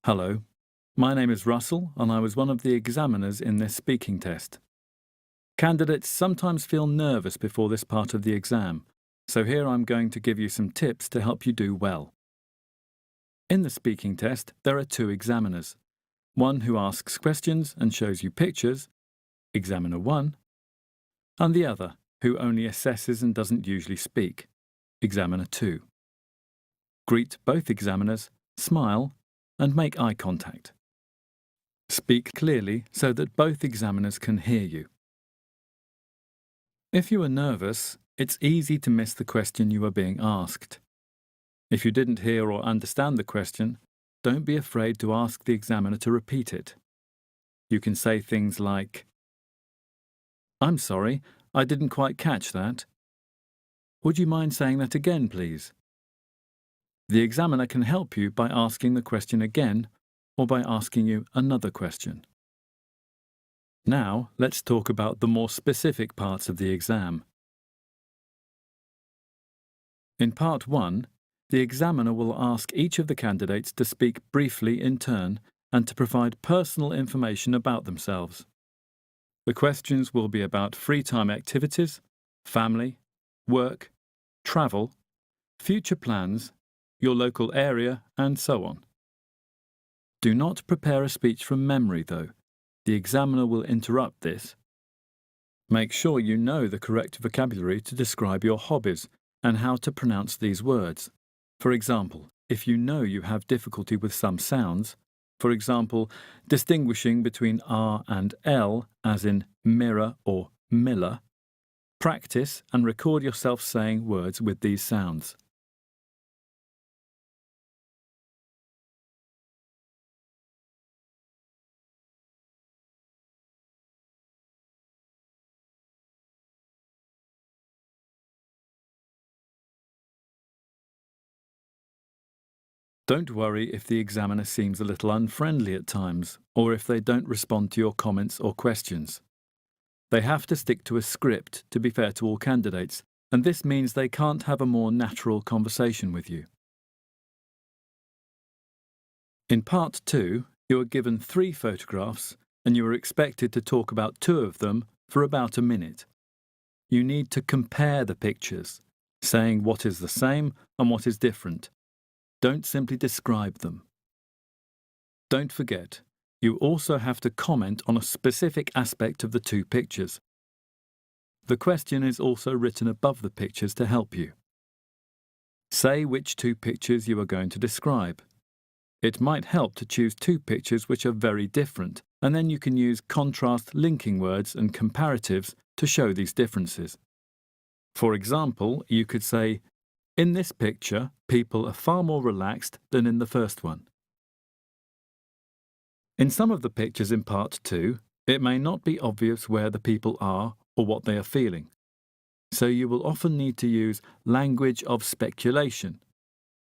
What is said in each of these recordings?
Hello, my name is Russell and I was one of the examiners in this speaking test. Candidates sometimes feel nervous before this part of the exam, so here I'm going to give you some tips to help you do well. In the speaking test, there are two examiners. One who asks questions and shows you pictures, Examiner 1, and the other who only assesses and doesn't usually speak, Examiner 2. Greet both examiners, smile, and make eye contact. Speak clearly so that both examiners can hear you. If you are nervous, it's easy to miss the question you are being asked. If you didn't hear or understand the question, don't be afraid to ask the examiner to repeat it. You can say things like, "I'm sorry, I didn't quite catch that. Would you mind saying that again, please?" The examiner can help you by asking the question again or by asking you another question. Now, let's talk about the more specific parts of the exam. In Part 1, the examiner will ask each of the candidates to speak briefly in turn and to provide personal information about themselves. The questions will be about free time activities, family, work, travel, future plans, your local area, and so on. Do not prepare a speech from memory, though. The examiner will interrupt this. Make sure you know the correct vocabulary to describe your hobbies and how to pronounce these words. For example, if you know you have difficulty with some sounds, for example, distinguishing between R and L, as in mirror or miller, practice and record yourself saying words with these sounds. Don't worry if the examiner seems a little unfriendly at times, or if they don't respond to your comments or questions. They have to stick to a script to be fair to all candidates, and this means they can't have a more natural conversation with you. In Part 2, you are given 3 photographs, and you are expected to talk about 2 of them for about a minute. You need to compare the pictures, saying what is the same and what is different. Don't simply describe them. Don't forget, you also have to comment on a specific aspect of the 2 pictures. The question is also written above the pictures to help you. Say which 2 pictures you are going to describe. It might help to choose 2 pictures which are very different, and then you can use contrast linking words and comparatives to show these differences. For example, you could say, "In this picture, people are far more relaxed than in the first one." In some of the pictures in Part 2, it may not be obvious where the people are or what they are feeling. So you will often need to use language of speculation.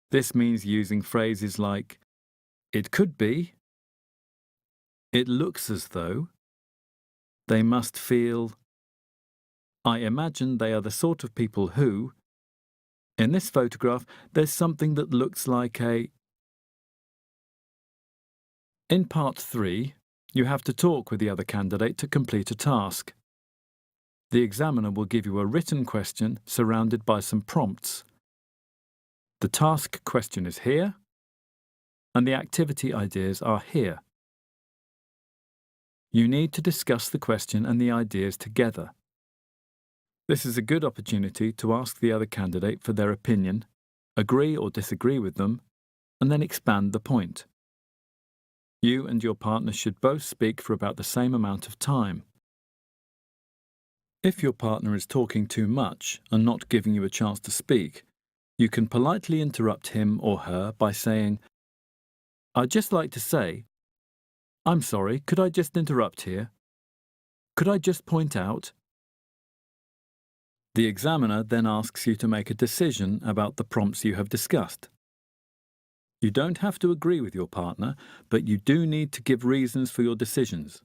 This means using phrases like, "It could be," "It looks as though," "They must feel," "I imagine they are the sort of people who," "In this photograph, there's something that looks like a..." In Part 3, you have to talk with the other candidate to complete a task. The examiner will give you a written question surrounded by some prompts. The task question is here, and the activity ideas are here. You need to discuss the question and the ideas together. This is a good opportunity to ask the other candidate for their opinion, agree or disagree with them, and then expand the point. You and your partner should both speak for about the same amount of time. If your partner is talking too much and not giving you a chance to speak, you can politely interrupt him or her by saying, "I'd just like to say, I'm sorry, could I just interrupt here? Could I just point out?" The examiner then asks you to make a decision about the prompts you have discussed. You don't have to agree with your partner, but you do need to give reasons for your decisions.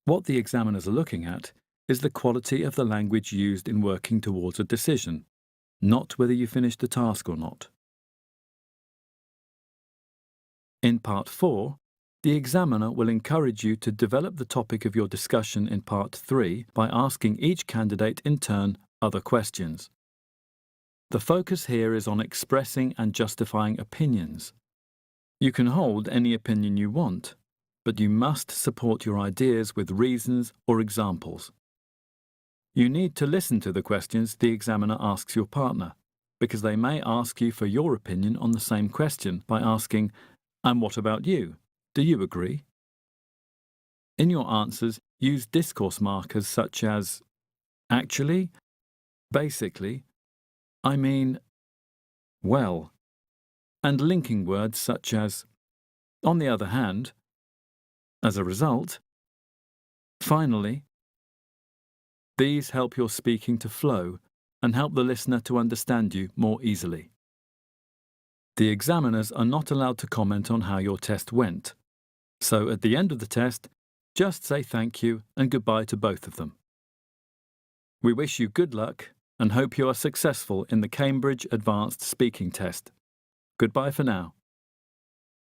What the examiners are looking at is the quality of the language used in working towards a decision, not whether you finished the task or not. In Part 4, the examiner will encourage you to develop the topic of your discussion in Part 3 by asking each candidate in turn other questions. The focus here is on expressing and justifying opinions. You can hold any opinion you want, but you must support your ideas with reasons or examples. You need to listen to the questions the examiner asks your partner, because they may ask you for your opinion on the same question by asking, "And what about you? Do you agree?" In your answers, use discourse markers such as "actually," "basically," "I mean," "well," and linking words such as "on the other hand," "as a result," "finally." These help your speaking to flow and help the listener to understand you more easily. The examiners are not allowed to comment on how your test went, so at the end of the test, just say thank you and goodbye to both of them. We wish you good luck and hope you are successful in the Cambridge Advanced Speaking Test. Goodbye for now.